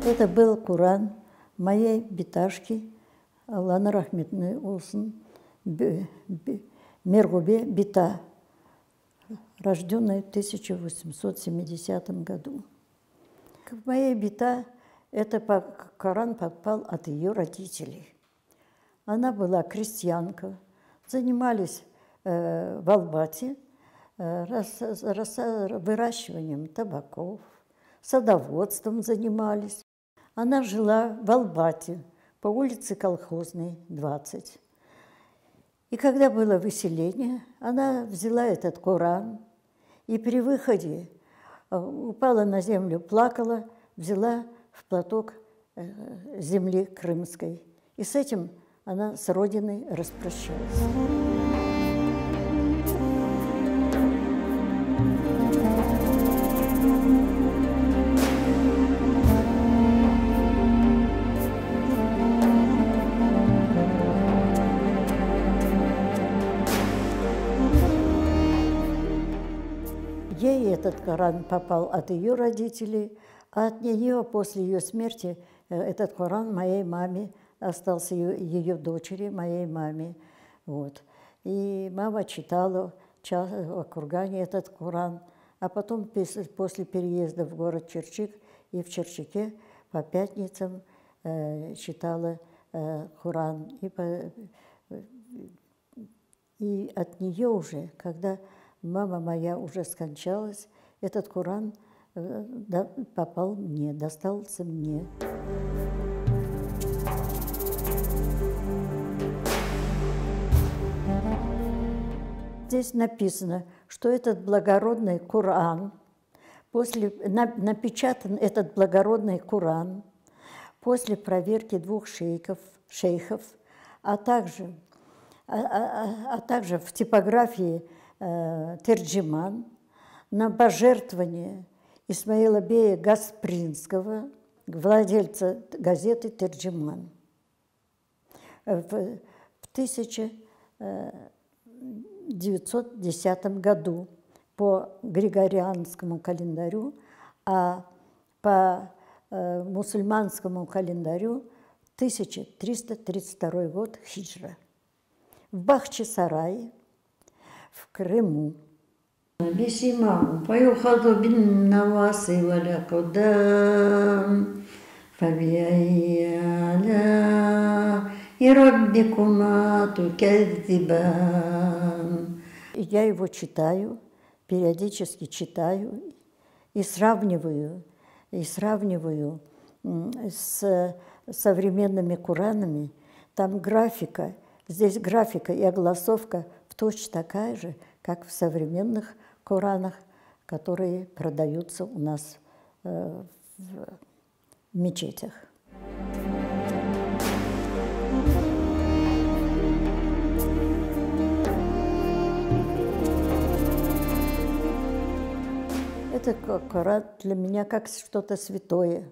Это был Коран моей биташки Алланы рахметіне олсын Мергубе Бита, рожденная в 1870 году. В моей Бита этот Коран попал от ее родителей. Она была крестьянка, занимались в Албате выращиванием табаков, садоводством занимались. Она жила в Албате по улице Колхозной, 20. И когда было выселение, она взяла этот Коран и при выходе упала на землю, плакала, взяла в платок земли крымской. И с этим она с родиной распрощалась. Ей этот Коран попал от ее родителей, а от нее после ее смерти этот Коран моей маме остался, ее дочери, моей маме. Вот. И мама читала в кургане этот Коран, а потом после переезда в город Черчик и в Черчике по пятницам читала Коран. И от нее уже, когда мама моя уже скончалась, этот Коран попал мне, достался мне. Здесь написано, что этот благородный Коран, напечатан этот благородный Коран после проверки 2 шейхов, а также в типографии Терджиман на пожертвование Исмаила Бея Гаспринского, владельца газеты Терджиман. В 1910 году по Григорианскому календарю, а по мусульманскому календарю 1332 год хиджра. В Бахчисарае, в Крыму. بسمعوا فيؤخذ بالنواصي والأقدام فبأي آلاء ربكما تكذبان. Я его читаю, периодически читаю и сравниваю с современными Коранами. Там графика, здесь графика и огласовка точно такая же, как в современных Коранах, которые продаются у нас в мечетях. Это Коран для меня как что-то святое,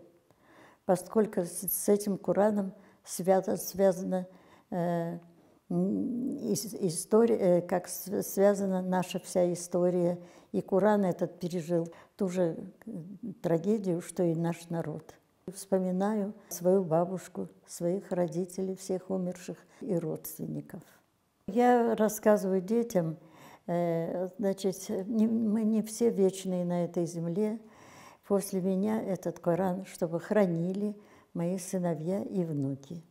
поскольку с этим Кораном связана история, как связана наша вся история. И Коран этот пережил ту же трагедию, что и наш народ. Вспоминаю свою бабушку, своих родителей, всех умерших и родственников. Я рассказываю детям, значит, мы не все вечные на этой земле. После меня этот Коран, чтобы хранили мои сыновья и внуки.